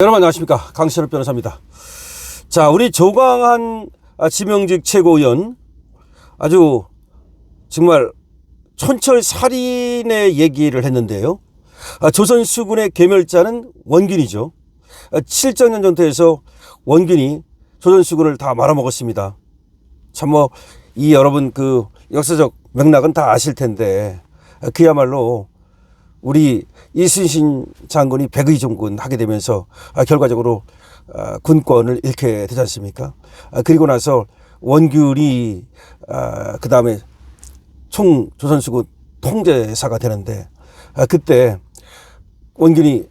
여러분 안녕하십니까, 강신업 변호사입니다. 자, 우리 조광한 지명직 최고위원 아주 정말 촌철살인의 얘기를 했는데요. 조선수군의 괴멸자는 원균이죠. 700년 전투에서 원균이 조선수군을 다 말아먹었습니다. 참 이 여러분 그 역사적 맥락은 다 아실 텐데, 그야말로 우리 이순신 장군이 백의종군 하게 되면서 결과적으로 군권을 잃게 되지 않습니까? 그리고 나서 원균이 그 다음에 조선수군 통제사가 되는데, 그때 원균이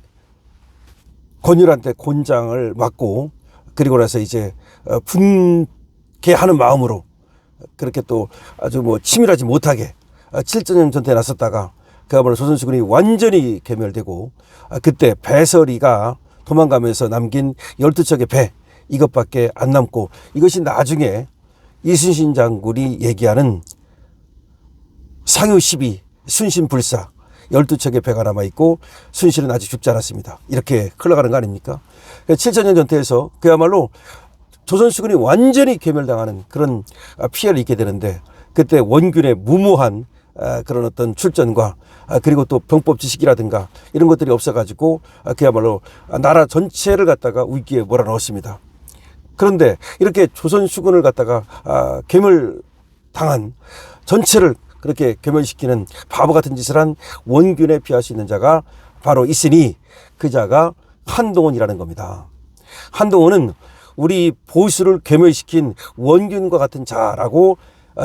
권율한테 곤장을 맞고, 그리고 나서 이제 분개하는 마음으로 그렇게 또 아주 치밀하지 못하게 700년 전투에 나섰다가 그야말로 조선수군이 완전히 괴멸되고, 그때 배설이가 도망가면서 남긴 12척의 배 이것밖에 안 남고, 이것이 나중에 이순신 장군이 얘기하는 상유 12 순신불사 12척의 배가 남아있고 순신은 아직 죽지 않았습니다. 이렇게 흘러가는 거 아닙니까? 7천년 전투에서 그야말로 조선수군이 완전히 괴멸당하는 그런 피해를 입게 되는데, 그때 원균의 무모한 그런 어떤 출전과 그리고 또 병법 지식이라든가 이런 것들이 없어가지고 그야말로 나라 전체를 갖다가 위기에 몰아넣었습니다. 그런데 이렇게 조선수군을 갖다가 괴멸당한 전체를 그렇게 괴멸시키는 바보 같은 짓을 한 원균에 비할 수 있는 자가 바로 있으니 그 자가 한동훈이라는 겁니다. 한동훈은 우리 보수를 괴멸시킨 원균과 같은 자라고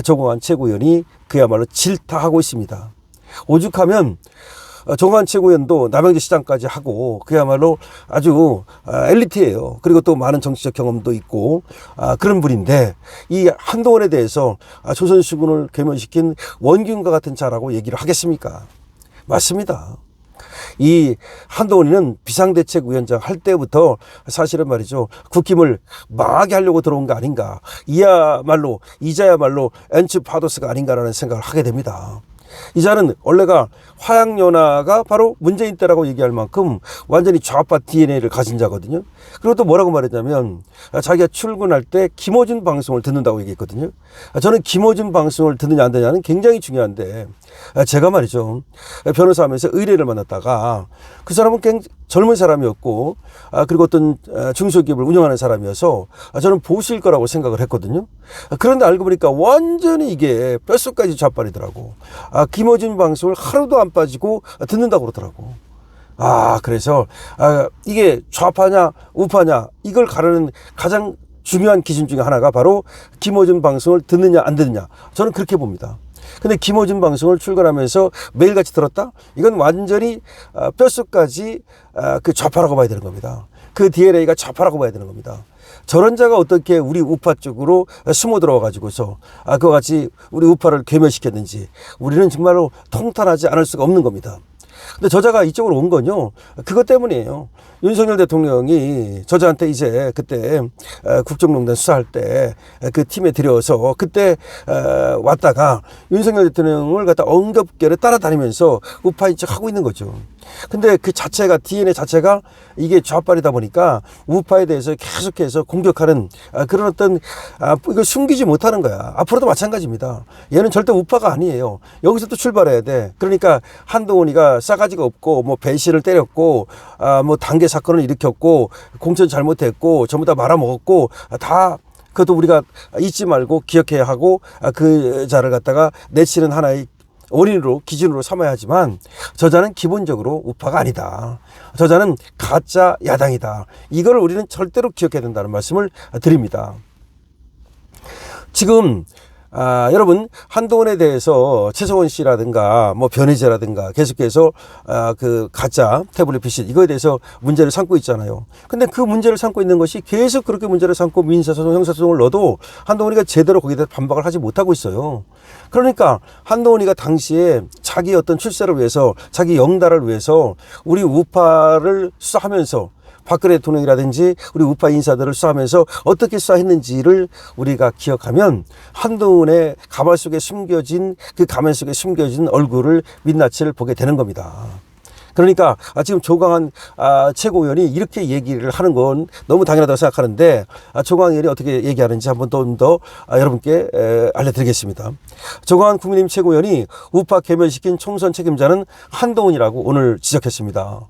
조광한 최고위원이 그야말로 질타하고 있습니다. 오죽하면 조광한 최고위원도 남양주 시장까지 하고 그야말로 아주 엘리트예요. 그리고 또 많은 정치적 경험도 있고 그런 분인데, 이 한동훈에 대해서 조선수군을 괴멸시킨 원균과 같은 자라고 얘기를 하겠습니까? 맞습니다. 이 한동훈이는 비상대책위원장 할 때부터 사실은 말이죠, 국힘을 망하게 하려고 들어온 거 아닌가, 이자야말로 엔츠파도스가 아닌가라는 생각을 하게 됩니다. 이자는 원래가 화양연화가 바로 문재인 때라고 얘기할 만큼 완전히 좌파 DNA를 가진 자거든요. 그리고 또 뭐라고 말했냐면 자기가 출근할 때 김어준 방송을 듣는다고 얘기했거든요. 저는 김어준 방송을 듣느냐 안 듣느냐는 굉장히 중요한데, 제가 말이죠, 변호사 하면서 의뢰를 만났다가 그 사람은 굉장히 젊은 사람이었고 그리고 어떤 중소기업을 운영하는 사람이어서 저는 보수일 거라고 생각을 했거든요. 그런데 알고 보니까 완전히 이게 뼛속까지 좌빨이더라고. 김어준 방송을 하루도 안 빠지고 듣는다고 그러더라고. 그래서 이게 좌파냐 우파냐 이걸 가르는 가장 중요한 기준 중에 하나가 바로 김어준 방송을 듣느냐 안 듣느냐, 저는 그렇게 봅니다. 근데 김어준 방송을 출근하면서 매일같이 들었다? 이건 완전히 뼛속까지 그 좌파라고 봐야 되는 겁니다. 그 DNA가 좌파라고 봐야 되는 겁니다. 저런 자가 어떻게 우리 우파 쪽으로 숨어 들어와 가지고서 그와 같이 우리 우파를 괴멸시켰는지 우리는 정말로 통탄하지 않을 수가 없는 겁니다. 근데 저자가 이쪽으로 온 건요, 그것 때문이에요. 윤석열 대통령이 저자한테 이제 그때 국정농단 수사할 때 그 팀에 들여서 그때 왔다가 윤석열 대통령을 갖다 엉겁결에 따라다니면서 우파인 척 하고 있는 거죠. 근데 그 자체가 DNA 자체가 이게 좌빨이다 보니까 우파에 대해서 계속해서 공격하는 그런 어떤 이걸 숨기지 못하는 거야. 앞으로도 마찬가지입니다. 얘는 절대 우파가 아니에요. 여기서 또 출발해야 돼. 그러니까 한동훈이가 싸가지가 없고 배신을 때렸고 단계 사건을 일으켰고 공천 잘못했고 전부 다 말아먹었고 다 그것도 우리가 잊지 말고 기억해야 하고 그 자를 갖다가 내치는 하나의 원인으로 기준으로 삼아야 하지만, 저자는 기본적으로 우파가 아니다. 저자는 가짜 야당이다. 이걸 우리는 절대로 기억해야 된다는 말씀을 드립니다. 지금 여러분 한동훈에 대해서 최성원 씨라든가 변혜재라든가 계속해서 그 가짜 태블릿 PC 이거에 대해서 문제를 삼고 있잖아요. 근데 그 문제를 삼고 있는 것이 계속 그렇게 문제를 삼고 민사소송 형사소송을 넣어도 한동훈이가 제대로 거기에 대해서 반박을 하지 못하고 있어요. 그러니까 한동훈이가 당시에 자기 어떤 출세를 위해서, 자기 영달을 위해서 우리 우파를 수사하면서 박근혜 대통령이라든지 우리 우파 인사들을 수사하면서 어떻게 수사했는지를 우리가 기억하면 한동훈의 가발 속에 숨겨진 그 가면 속에 숨겨진 얼굴을 민낯을 보게 되는 겁니다. 그러니까 지금 조광한 최고위원이 이렇게 얘기를 하는 건 너무 당연하다고 생각하는데 조광한 의원이 어떻게 얘기하는지 한번 좀 더 여러분께 알려드리겠습니다. 조광한 국민의힘 최고위원이 우파 괴멸시킨 총선 책임자는 한동훈이라고 오늘 지적했습니다.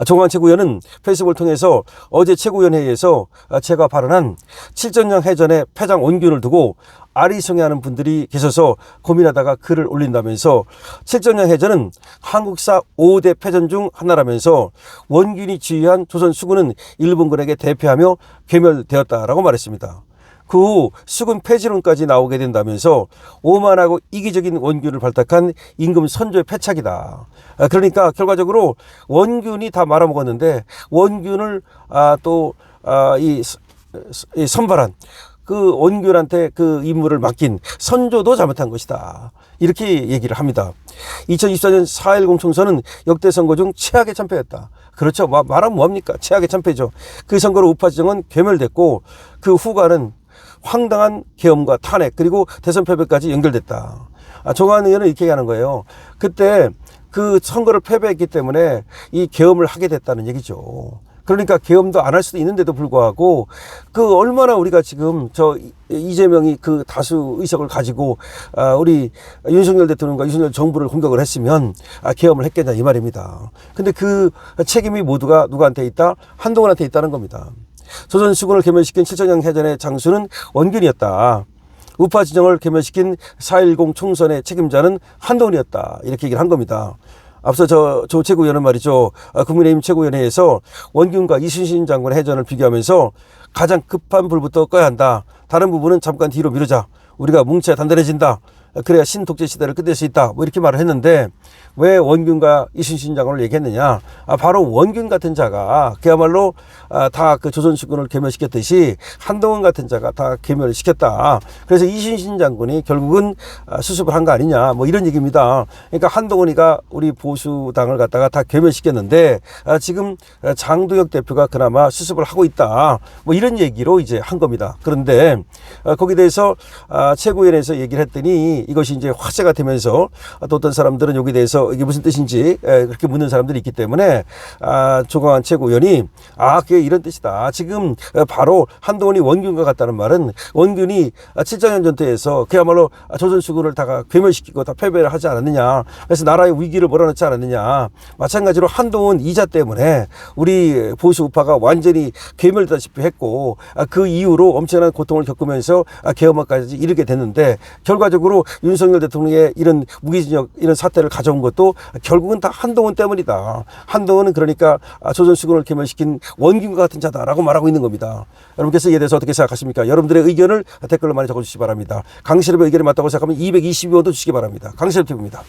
조광한 최고위원은 페이스북을 통해서 어제 최고위원회의에서 제가 발언한 7전형 해전의 패장 원균을 두고 아리송해하는 분들이 계셔서 고민하다가 글을 올린다면서 7전형 해전은 한국사 5대 패전 중 하나라면서 원균이 지휘한 조선 수군은 일본군에게 대패하며 괴멸되었다라고 말했습니다. 그 후 수군 폐지론까지 나오게 된다면서 오만하고 이기적인 원균을 발탁한 임금 선조의 패착이다. 그러니까 결과적으로 원균이 다 말아먹었는데 원균을 이 선발한 그 원균한테 그 임무를 맡긴 선조도 잘못한 것이다. 이렇게 얘기를 합니다. 2024년 4.10 총선은 역대 선거 중 최악의 참패였다. 그렇죠. 말하면 뭐합니까? 최악의 참패죠. 그 선거로 우파 지정은 괴멸됐고 그 후과는 황당한 계엄과 탄핵 그리고 대선 패배까지 연결됐다. 조광한 의원은 이렇게 얘기하는 거예요. 그때 그 선거를 패배했기 때문에 이 계엄을 하게 됐다는 얘기죠. 그러니까 계엄도 안 할 수도 있는데도 불구하고 그 얼마나 우리가 지금 이재명이 그 다수 의석을 가지고 우리 윤석열 대통령과 윤석열 정부를 공격을 했으면 계엄을 했겠냐 이 말입니다. 근데 그 책임이 모두가 누구한테 있다? 한동훈한테 있다는 겁니다. 조선 수군을 괴멸시킨 7전형 해전의 장수는 원균이었다. 우파 진영을 괴멸시킨 4.10 총선의 책임자는 한동훈이었다. 이렇게 얘기를 한 겁니다. 앞서 조 최고위원은 말이죠. 국민의힘 최고위원회에서 원균과 이순신 장군의 해전을 비교하면서 가장 급한 불부터 꺼야 한다. 다른 부분은 잠깐 뒤로 미루자. 우리가 뭉쳐야 단단해진다. 그래야 신독재 시대를 끝낼 수 있다. 뭐 이렇게 말을 했는데 왜 원균과 이순신 장군을 얘기했느냐? 바로 원균 같은 자가 그야말로 다 그 조선수군을 괴멸시켰듯이 한동훈 같은 자가 다 괴멸시켰다. 그래서 이순신 장군이 결국은 수습을 한 거 아니냐? 뭐 이런 얘기입니다. 그러니까 한동훈이가 우리 보수당을 갖다가 다 괴멸시켰는데 지금 장도혁 대표가 그나마 수습을 하고 있다. 뭐 이런 얘기로 이제 한 겁니다. 그런데 거기에 대해서 최고위원회에서 얘기를 했더니 이것이 이제 화제가 되면서 또 어떤 사람들은 여기에 대해서 이게 무슨 뜻인지 그렇게 묻는 사람들이 있기 때문에 조광한 최고위원이 그게 이런 뜻이다. 지금 바로 한동훈이 원균과 같다는 말은 원균이 7전형 전투에서 그야말로 조선수군을 다 괴멸시키고 다 패배를 하지 않았느냐. 그래서 나라의 위기를 몰아넣지 않았느냐. 마찬가지로 한동훈 이자 때문에 우리 보수 우파가 완전히 괴멸되다시피 했고 그 이후로 엄청난 고통을 겪으면서 계엄까지 이르게 됐는데 결과적으로 윤석열 대통령의 이런 무기징역 이런 사태를 가져온 것도 결국은 다 한동훈 때문이다. 한동훈은 그러니까 조선수군을 괴멸시킨 원균과 같은 자다라고 말하고 있는 겁니다. 여러분께서 이에 대해서 어떻게 생각하십니까? 여러분들의 의견을 댓글로 많이 적어주시기 바랍니다. 강실업의 의견이 맞다고 생각하면 222원도 주시기 바랍니다. 강실업 TV입니다.